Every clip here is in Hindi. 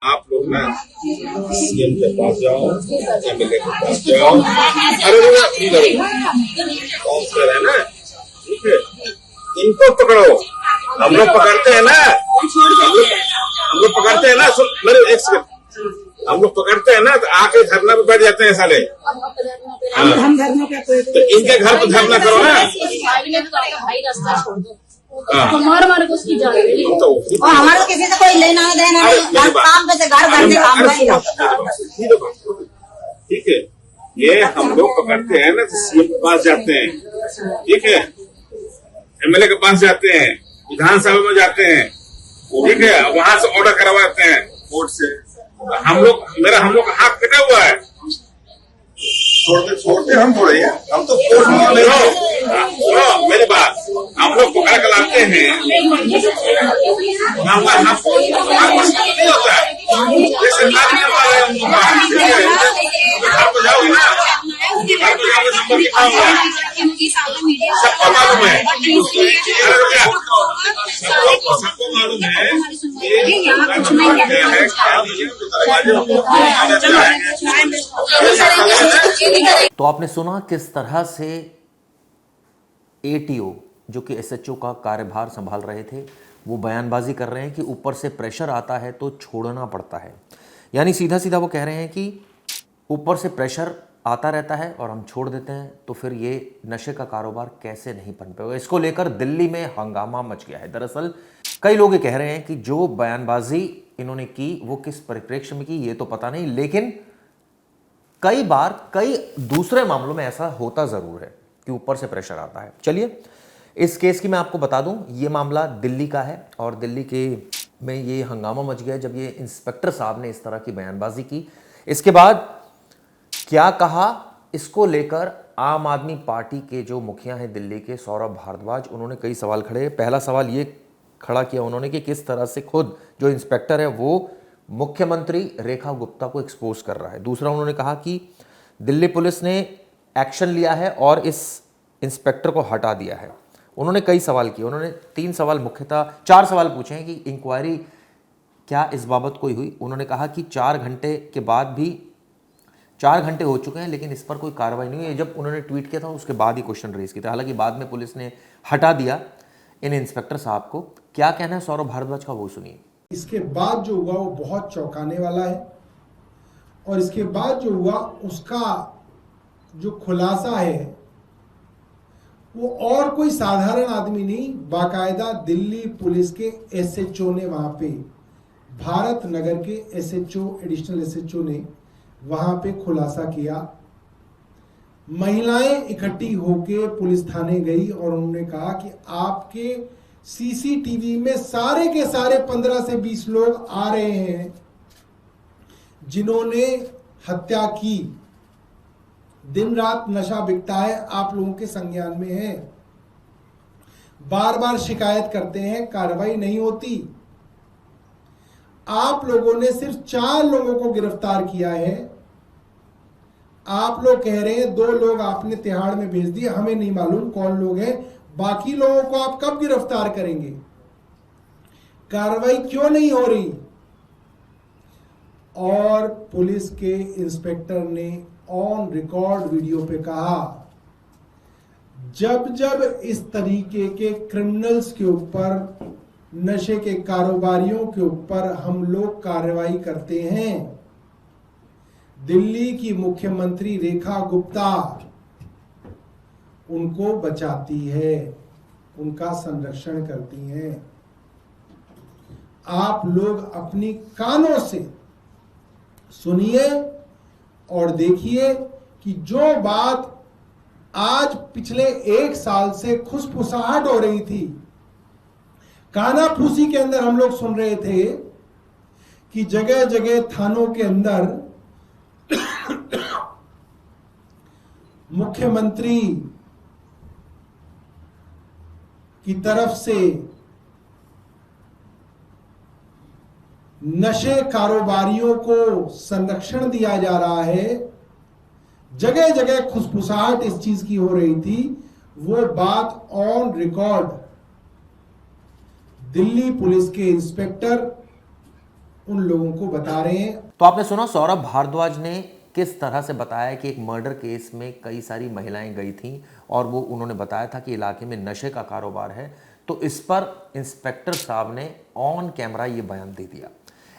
आप लोग ना सीएम के पास जाओ, एमएलए के पास जाओ, अरे काउंसलर है ना, ठीक है, इनको पकड़ो। हम लोग पकड़ते हैं ना, हम लोग पकड़ते हैं ना, मेरे एक सेकंड, हम लोग पकड़ते हैं ना तो आके धरना पे बैठ जाते हैं साले। हम धरना पे तो इनके घर पे धरना करो ना। मार मार को उसकी जान और हमारे किसी से कोई लेना देना नहीं, काम पे से घर घर से काम नहीं। ठीक है, ये हम लोग पकड़ते हैं ना तो सीएम के पास जाते हैं, ठीक है, एमएलए के पास जाते हैं, विधानसभा में जाते हैं, ठीक है, वहां से ऑर्डर करवाते हैं कोर्ट से। हम लोग का हाथ कटा हुआ है। छोड़ते हम थोड़े हैं, हम तो कोर्ट में सुनो मेरी बात, हम लोग पकड़ कर लाते हैं, मामला नहीं होता है, ये सरकार नहीं करवा रहे हैं। घर पर जाओगे ना, घर पर जाओगे नंबर लिखा हुआ है, सबको मालूम है, सबको मालूम है। तो आपने सुना किस तरह से एटीओ जो कि एसएचओ का कार्यभार संभाल रहे थे वो बयानबाजी कर रहे हैं कि ऊपर से प्रेशर आता है तो छोड़ना पड़ता है। यानी सीधा सीधा वो कह रहे हैं कि ऊपर से प्रेशर आता रहता है और हम छोड़ देते हैं, तो फिर ये नशे का कारोबार कैसे नहीं पनपेगा। इसको लेकर दिल्ली में हंगामा मच गया है। दरअसल कई लोग ये कह रहे हैं कि जो बयानबाजी इन्होंने की वो किस परिप्रेक्ष्य में की ये तो पता नहीं, लेकिन कई बार कई दूसरे मामलों में ऐसा होता जरूर है कि ऊपर से प्रेशर आता है। चलिए इस केस की मैं आपको बता दूं, ये मामला दिल्ली का है और दिल्ली के में ये हंगामा मच गया जब ये इंस्पेक्टर साहब ने इस तरह की बयानबाजी की। इसके बाद क्या कहा, इसको लेकर आम आदमी पार्टी के जो मुखिया हैं दिल्ली के, सौरभ भारद्वाज, उन्होंने कई सवाल खड़े। पहला सवाल ये खड़ा किया उन्होंने कि किस तरह से खुद जो इंस्पेक्टर है वो मुख्यमंत्री रेखा गुप्ता को एक्सपोज कर रहा है। दूसरा उन्होंने कहा कि दिल्ली पुलिस ने एक्शन लिया है और इस इंस्पेक्टर को हटा दिया है। उन्होंने कई सवाल किए, उन्होंने 3 सवाल मुख्यतः 4 सवाल पूछे हैं कि इंक्वायरी क्या इस बाबत कोई हुई। उन्होंने कहा कि 4 घंटे के बाद भी 4 घंटे हो चुके हैं लेकिन इस पर कोई कार्रवाई नहीं हुई। जब उन्होंने ट्वीट किया था उसके बाद ही क्वेश्चन रेज किया था, हालांकि बाद में पुलिस ने हटा दिया इन इंस्पेक्टर साहब को। क्या कहना है सौरभ भारद्वाज का, वो सुनिए। इसके बाद जो हुआ वो बहुत चौंकाने वाला है और इसके बाद जो हुआ उसका जो खुलासा है वो और कोई साधारण आदमी नहीं, बाकायदा दिल्ली पुलिस के एसएचओ ने, वहां पे भारत नगर के एसएचओ, एडिशनल एसएचओ ने वहां पे खुलासा किया। महिलाएं इकट्ठी होके पुलिस थाने गई और उन्होंने कहा कि आपके सीसीटीवी में सारे के सारे 15 से 20 लोग आ रहे हैं जिन्होंने हत्या की। दिन रात नशा बिकता है, आप लोगों के संज्ञान में है, बार बार शिकायत करते हैं, कार्रवाई नहीं होती। आप लोगों ने सिर्फ 4 लोगों को गिरफ्तार किया है। आप लोग कह रहे हैं 2 लोग आपने तिहाड़ में भेज दिए, हमें नहीं मालूम कौन लोग हैं, बाकी लोगों को आप कब गिरफ्तार करेंगे? कार्रवाई क्यों नहीं हो रही? और पुलिस के इंस्पेक्टर ने ऑन रिकॉर्ड वीडियो पे कहा, जब जब इस तरीके के क्रिमिनल्स के ऊपर, नशे के कारोबारियों के ऊपर हम लोग कार्रवाई करते हैं, दिल्ली की मुख्यमंत्री रेखा गुप्ता उनको बचाती है, उनका संरक्षण करती हैं। आप लोग अपनी कानों से सुनिए और देखिए कि जो बात आज पिछले 1 साल से खुसफुसाहट हो रही थी, कानाफूसी के अंदर हम लोग सुन रहे थे कि जगह जगह थानों के अंदर मुख्यमंत्री की तरफ से नशे कारोबारियों को संरक्षण दिया जा रहा है, जगह जगह खुसफुसाहट इस चीज की हो रही थी। वो बात ऑन रिकॉर्ड दिल्ली पुलिस के इंस्पेक्टर उन लोगों को बता रहे हैं। तो आपने सुना सौरभ भारद्वाज ने किस तरह से बताया कि एक मर्डर केस में कई सारी महिलाएं गई थीं और वो उन्होंने बताया था कि इलाके में नशे का कारोबार है। तो इस पर इंस्पेक्टर साहब ने ऑन कैमरा ये बयान दे दिया।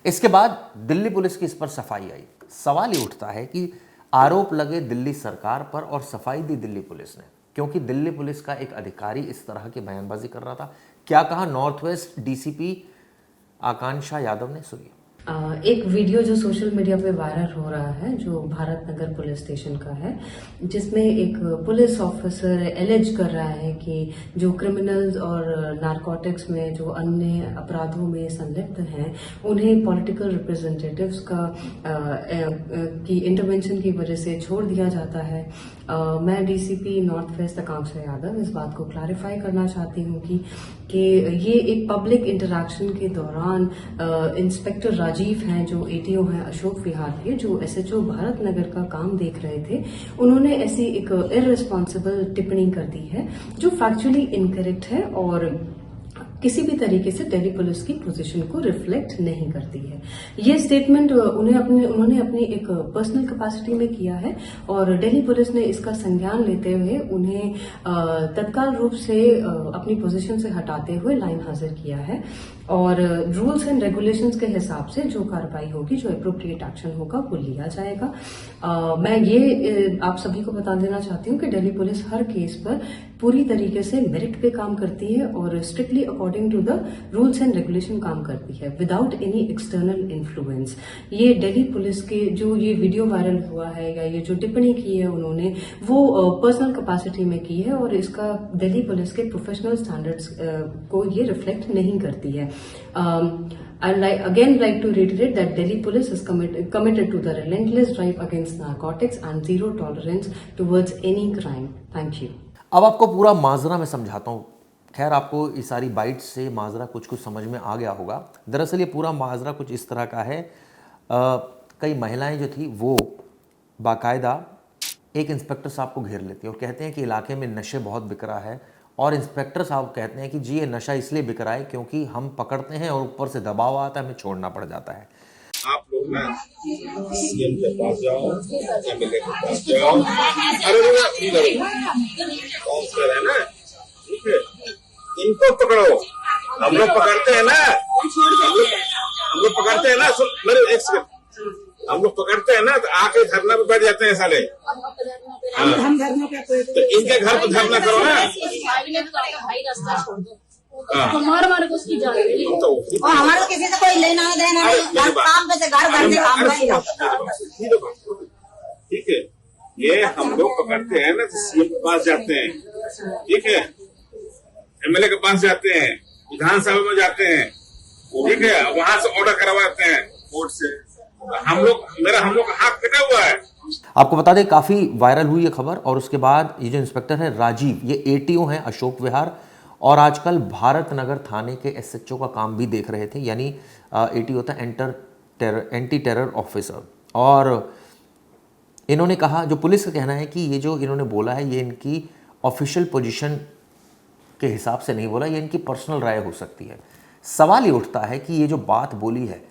इसके बाद दिल्ली पुलिस की इस पर सफाई आई। सवाल ये उठता है कि आरोप लगे दिल्ली सरकार पर और सफाई दी दिल्ली पुलिस ने, क्योंकि दिल्ली पुलिस का एक अधिकारी इस तरह की बयानबाजी कर रहा था। क्या कहा नॉर्थ वेस्ट डीसीपी आकांक्षा यादव ने, सुनिए। एक वीडियो जो सोशल मीडिया पे वायरल हो रहा है जो भारत नगर पुलिस स्टेशन का है, जिसमें एक पुलिस ऑफिसर एलिज कर रहा है कि जो क्रिमिनल्स और नारकोटिक्स में जो अन्य अपराधों में संलिप्त हैं उन्हें पॉलिटिकल रिप्रेजेंटेटिव्स की इंटरवेंशन की वजह से छोड़ दिया जाता है। मैं डीसीपी नॉर्थ वेस्ट आकांक्षा यादव इस बात को क्लैरिफाई करना चाहती हूँ कि ये एक पब्लिक इंटरैक्शन के दौरान इंस्पेक्टर राजीव हैं जो एटीओ हैं अशोक विहार के, जो एसएचओ भारत नगर का काम देख रहे थे, उन्होंने ऐसी एक इररिस्पॉन्सिबल टिप्पणी कर दी है जो फैक्चुअली इनकरेक्ट है और किसी भी तरीके से दिल्ली पुलिस की पोजीशन को रिफ्लेक्ट नहीं करती है। ये स्टेटमेंट उन्होंने अपनी एक पर्सनल कैपेसिटी में किया है और दिल्ली पुलिस ने इसका संज्ञान लेते हुए उन्हें तत्काल रूप से अपनी पोजीशन से हटाते हुए लाइन हाजिर किया है और रूल्स एंड रेगुलेशंस के हिसाब से जो कार्रवाई होगी, जो एप्रोप्रिएट एक्शन होगा वो लिया जाएगा। मैं ये आप सभी को बता देना चाहती हूँ कि दिल्ली पुलिस हर केस पर पूरी तरीके से मेरिट पे काम करती है और strictly according to the rules and regulation काम करती है विदाउट एनी एक्सटर्नल इन्फ्लुएंस। ये दिल्ली पुलिस के जो ये वीडियो वायरल हुआ है या ये जो टिप्पणी की है उन्होंने वो पर्सनल कैपेसिटी में की है और इसका दिल्ली पुलिस के प्रोफेशनल स्टैंडर्ड्स को ये रिफ्लेक्ट नहीं करती है। I'd like to reiterate that Delhi Police is committed to the relentless drive against narcotics and zero tolerance towards any crime. Thank you. अब आपको पूरा माजरा मैं समझाता हूँ। खैर आपको ये सारी बाइट्स से माजरा कुछ कुछ समझ में आ गया होगा। दरअसल ये पूरा माजरा कुछ इस तरह का है। कई महिलाएं जो थी वो बाकायदा एक इंस्पेक्टर साहब को घेर लेती है और कहते हैं कि इलाके में नशे बहुत बिक रहा है और इंस्पेक्टर साहब कहते हैं कि जी ये नशा इसलिए बिक रहा है क्योंकि हम पकड़ते हैं और ऊपर से दबाव आता है, हमें छोड़ना पड़ जाता है। आप लोग ना सीएम के पास जाओ, एमएलए के पास जाओ, अरे काउंसलर है ना, ठीक है, इनको पकड़ो। हम लोग पकड़ते हैं ना, हम लोग पकड़ते हैं ना, मेरे एक सेकंड, हम लोग पकड़ते हैं ना तो आके धरना पे बैठ जाते हैं साले। हम धरना पे तो इनके घर पे धरना करो ना। भाई रास्ता छोड़ दो, तो मार को उसकी जान गई। और हमारे किसी से कोई लेना देना नहीं, काम पे से घर से काम करेगा। ठीक है, ये हम लोग पकड़ते हैं ना तो सीएम के पास जाते हैं, ठीक है, एमएलए के पास जाते हैं, विधानसभा में जाते हैं, ठीक है, वहां से ऑर्डर करवाते हैं कोर्ट से। हम लोग का हाथ कटा हुआ है। आपको बता दें काफी वायरल हुई ये खबर और उसके बाद ये जो इंस्पेक्टर है राजीव, ये एटीओ हैं अशोक विहार और आजकल भारत नगर थाने के एसएचओ का काम भी देख रहे थे, यानी एटीओ होता है एंटी टेरर ऑफिसर। और इन्होंने कहा, जो पुलिस का कहना है कि ये जो इन्होंने बोला है ये इनकी ऑफिशियल पोजीशन के हिसाब से नहीं बोला, ये इनकी पर्सनल राय हो सकती है। सवाल ये उठता है कि ये जो बात बोली है,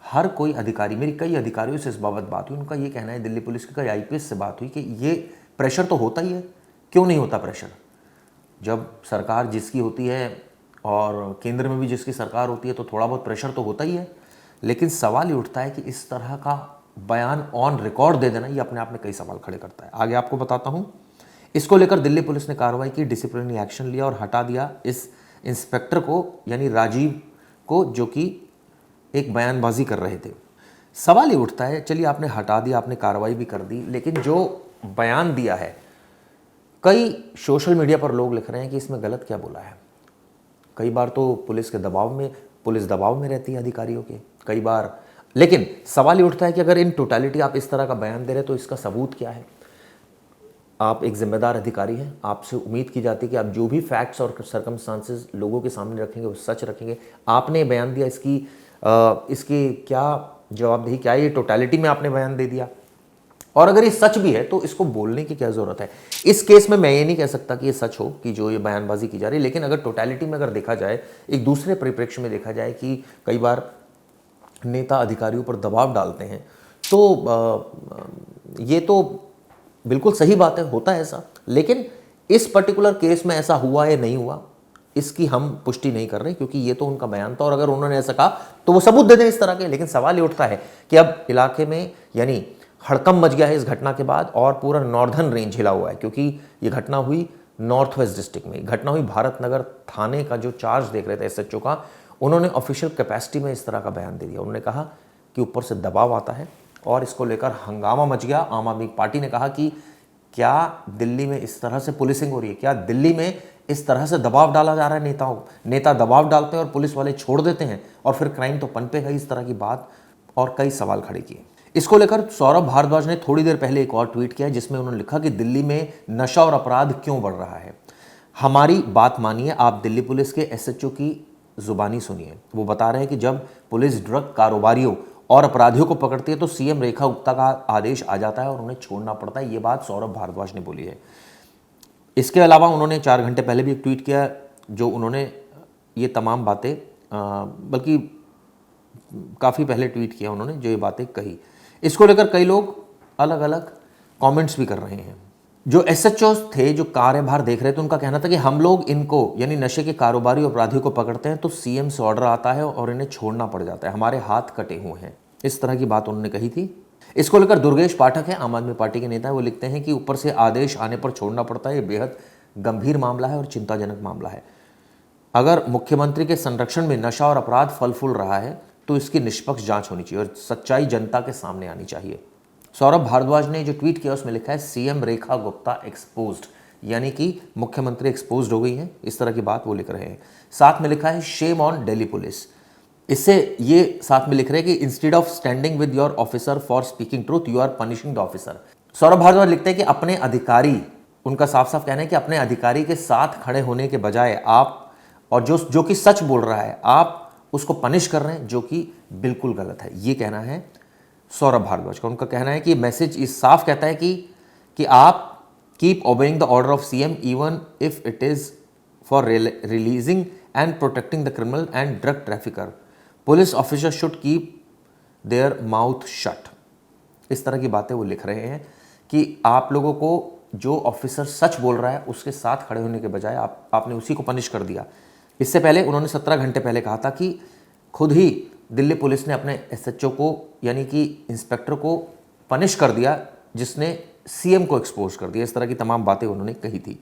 हर कोई अधिकारी, मेरी कई अधिकारियों से इस बाबत बात हुई, उनका ये कहना है, दिल्ली पुलिस के कई आईपीएस से बात हुई कि ये प्रेशर तो होता ही है, क्यों नहीं होता प्रेशर? जब सरकार जिसकी होती है और केंद्र में भी जिसकी सरकार होती है तो थोड़ा बहुत प्रेशर तो होता ही है। लेकिन सवाल ये उठता है कि इस तरह का बयान ऑन रिकॉर्ड दे देना, ये अपने आप में कई सवाल खड़े करता है। आगे आपको बताता हूँ। इसको लेकर दिल्ली पुलिस ने कार्रवाई की, डिसिप्लिनरी एक्शन लिया और हटा दिया इस इंस्पेक्टर को, यानी राजीव को, जो कि एक बयानबाजी कर रहे थे। सवाल ये उठता है, चलिए आपने हटा दिया, आपने कार्रवाई भी कर दी, लेकिन जो बयान दिया है, कई सोशल मीडिया पर लोग लिख रहे हैं कि इसमें गलत क्या बोला है। कई बार तो पुलिस दबाव में रहती है अधिकारियों के, कई बार। लेकिन सवाल ये उठता है कि अगर इन टोटलिटी आप इस तरह का बयान दे रहे तो इसका सबूत क्या है? आप एक जिम्मेदार अधिकारी हैं, आपसे उम्मीद की जाती है कि आप जो भी फैक्ट्स और सर्कमस्टांसेस लोगों के सामने रखेंगे वो सच रखेंगे। आपने बयान दिया, इसकी क्या जवाबदेही, क्या ये टोटलिटी में आपने बयान दे दिया? और अगर ये सच भी है तो इसको बोलने की क्या ज़रूरत है? इस केस में मैं ये नहीं कह सकता कि ये सच हो कि जो ये बयानबाजी की जा रही है, लेकिन अगर टोटलिटी में अगर देखा जाए, एक दूसरे परिप्रेक्ष्य में देखा जाए कि कई बार नेता अधिकारियों पर दबाव डालते हैं, तो ये तो बिल्कुल सही बात है, होता है ऐसा। लेकिन इस पर्टिकुलर केस में ऐसा हुआ या नहीं हुआ, इसकी हम पुष्टि नहीं कर रहे, क्योंकि ये तो उनका बयान था, और अगर उन्होंने ऐसा कहा तो वो सबूत दे दें इस तरह के। लेकिन सवाल ये उठता है कि अब इलाके में यानी हड़कंप मच गया है इस घटना के बाद, और पूरा नॉर्दर्न रेंज हिला हुआ है, क्योंकि ये घटना हुई नॉर्थ वेस्ट डिस्ट्रिक्ट में। घटना हुई भारत नगर थाने का जो चार्ज देख रहे थे एसएचओ का, उन्होंने ऑफिशियल कैपेसिटी में इस तरह का बयान दे दिया। उन्होंने कहा कि ऊपर से दबाव आता है, और इसको लेकर हंगामा मच गया। आम आदमी पार्टी ने कहा कि क्या दिल्ली में इस तरह से पुलिसिंग हो रही है, क्या दिल्ली में इस तरह से दबाव डाला जा रहा है नेताओं, नेता दबाव डालते हैं और पुलिस वाले छोड़ देते हैं, और फिर क्राइम तो पनपेगा, इस तरह की बात, और कई सवाल खड़े किए। इसको लेकर सौरभ भारद्वाज ने थोड़ी देर पहले एक और ट्वीट किया, जिसमें उन्होंने लिखा कि दिल्ली में नशा और अपराध क्यों बढ़ रहा है। हमारी बात मानिए, आप दिल्ली पुलिस के एसएचओ की जुबानी सुनिए। वो बता रहे हैं कि जब पुलिस ड्रग कारोबारियों और अपराधियों को पकड़ती है तो सीएम रेखा गुप्ता का आदेश आ जाता है और उन्हें छोड़ना पड़ता है। ये बात सौरभ भारद्वाज ने बोली है। इसके अलावा उन्होंने 4 घंटे पहले भी एक ट्वीट किया, जो उन्होंने ये तमाम बातें, बल्कि काफ़ी पहले ट्वीट किया उन्होंने, जो ये बातें कही। इसको लेकर कई लोग अलग अलग कमेंट्स भी कर रहे हैं। जो एसएचओ थे, जो कार्यभार देख रहे थे, उनका कहना था कि हम लोग इनको यानी नशे के कारोबारी अपराधियों को पकड़ते हैं तो सीएम से ऑर्डर आता है और इन्हें छोड़ना पड़ जाता है, हमारे हाथ कटे हुए हैं। इस तरह की बात उन्होंने कही थी। इसको लेकर दुर्गेश पाठक है, आम आदमी पार्टी के नेता है, वो लिखते हैं कि ऊपर से आदेश आने पर छोड़ना पड़ता है, ये बेहद गंभीर मामला है और चिंताजनक मामला है। अगर मुख्यमंत्री के संरक्षण में नशा और अपराध फल फूल रहा है तो इसकी निष्पक्ष जांच होनी चाहिए और सच्चाई जनता के सामने आनी चाहिए। सौरभ भारद्वाज ने जो ट्वीट किया उसमें लिखा है सीएम रेखा गुप्ता एक्सपोज्ड, यानी कि मुख्यमंत्री एक्सपोज्ड हो गई हैं, इस तरह की बात वो लिख रहे हैं। साथ में लिखा है शेम ऑन दिल्ली पुलिस। इससे ये साथ में लिख रहे हैं कि instead of standing with your officer for speaking truth you are punishing the officer. Saurabh Bharadwaj लिखते हैं कि अपने अधिकारी, उनका साफ साफ कहना है कि अपने अधिकारी के साथ खड़े होने के बजाय आप, और जो कि सच बोल रहा है, आप उसको पनिश कर रहे हैं, जो कि बिल्कुल गलत है। ये कहना है सौरभ भारद्वाज का। उनका कहना है कि मैसेज इस साफ कहता है कि आप keep obeying the order of CM even if it is for releasing and protecting the criminal and drug trafficker. Police officer should keep their mouth shut. इस तरह की बातें वो लिख रहे हैं कि आप लोगों को जो ऑफिसर सच बोल रहा है उसके साथ खड़े होने के बजाय आपने उसी को पनिश कर दिया। इससे पहले उन्होंने 17 घंटे पहले कहा था कि खुद ही दिल्ली पुलिस ने अपने एसएचओ को यानी कि इंस्पेक्टर को पनिश कर दिया, जिसने सीएम को एक्सपोज कर दिया। इस तरह की तमाम बातें उन्होंने कही थी।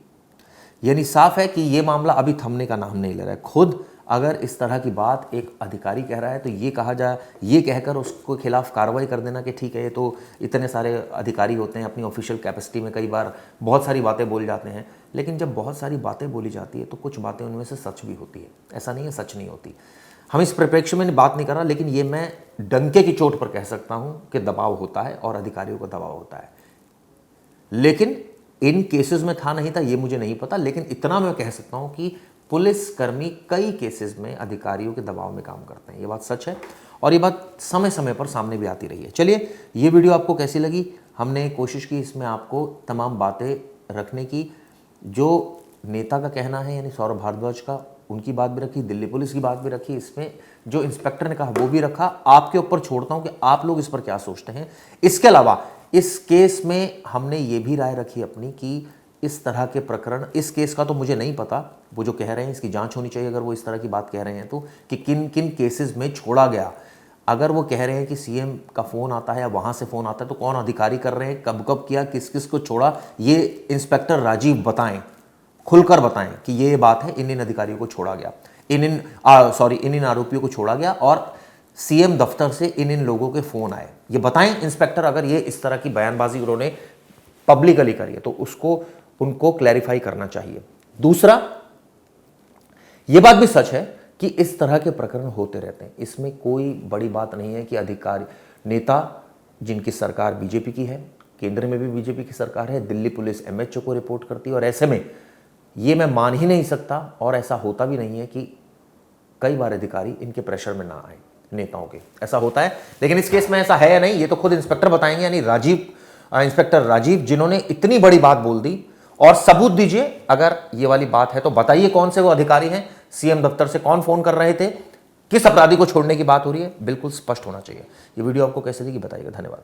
यानी साफ है कि ये मामला अभी थमने का नाम नहीं ले रहा है। खुद अगर इस तरह की बात एक अधिकारी कह रहा है तो ये कहकर उसको खिलाफ कार्रवाई कर देना कि ठीक है, ये तो इतने सारे अधिकारी होते हैं, अपनी ऑफिशियल कैपेसिटी में कई बार बहुत सारी बातें बोल जाते हैं। लेकिन जब बहुत सारी बातें बोली जाती है तो कुछ बातें उनमें से सच भी होती है, ऐसा नहीं है सच नहीं होती। हम इस परिप्रेक्ष्य में बात नहीं कर रहा, लेकिन ये मैं डंके की चोट पर कह सकता हूं कि दबाव होता है और अधिकारियों का दबाव होता है। लेकिन इन केसेस में था नहीं था ये मुझे नहीं पता, लेकिन इतना मैं कह सकता हूं कि पुलिसकर्मी कई केसेस में अधिकारियों के दबाव में काम करते हैं। ये बात सच है और ये बात समय समय पर सामने भी आती रही है। चलिए, ये वीडियो आपको कैसी लगी? हमने कोशिश की इसमें आपको तमाम बातें रखने की। जो नेता का कहना है यानी सौरभ भारद्वाज का, उनकी बात भी रखी, दिल्ली पुलिस की बात भी रखी, इसमें जो इंस्पेक्टर ने कहा वो भी रखा। आपके ऊपर छोड़ता हूं कि आप लोग इस पर क्या सोचते हैं। इसके अलावा इस केस में हमने ये भी राय रखी अपनी कि इस तरह के प्रकरण, इस केस का तो मुझे नहीं पता, वो जो कह रहे हैं इसकी जांच होनी चाहिए अगर वो इस तरह की बात कह रहे हैं तो, कि किन किन केसेस में छोड़ा गया। अगर वो कह रहे हैं कि सीएम का फ़ोन आता है या वहाँ से फ़ोन आता है तो कौन अधिकारी कर रहे हैं, कब कब किया, किस किस को छोड़ा, ये इंस्पेक्टर राजीव बताएं, खुलकर बताएं कि ये बात है, इन अधिकारियों को छोड़ा गया, इन आरोपियों को छोड़ा गया और सीएम दफ्तर से इन लोगों के फ़ोन आए। ये बताएं इंस्पेक्टर, अगर ये इस तरह की बयानबाजी उन्होंने पब्लिकली करी है तो उनको क्लैरिफाई करना चाहिए। दूसरा, ये बात भी सच है कि इस तरह के प्रकरण होते रहते हैं, इसमें कोई बड़ी बात नहीं है कि अधिकारी, नेता जिनकी सरकार बीजेपी की है, केंद्र में भी बीजेपी की सरकार है, दिल्ली पुलिस एमएचओ को रिपोर्ट करती है और ऐसे में ये मैं मान ही नहीं सकता और ऐसा होता भी नहीं है कि कई बार अधिकारी इनके प्रेशर में ना आए नेताओं के, ऐसा होता है। लेकिन इस केस में ऐसा है या नहीं ये तो खुद इंस्पेक्टर बताएंगे, यानी इंस्पेक्टर राजीव, जिन्होंने इतनी बड़ी बात बोल दी। और सबूत दीजिए अगर ये वाली बात है तो बताइए कौन से वो अधिकारी हैं, सीएम दफ्तर से कौन फोन कर रहे थे, किस अपराधी को छोड़ने की बात हो रही है, बिल्कुल स्पष्ट होना चाहिए। ये वीडियो आपको कैसे लगी बताइएगा। धन्यवाद।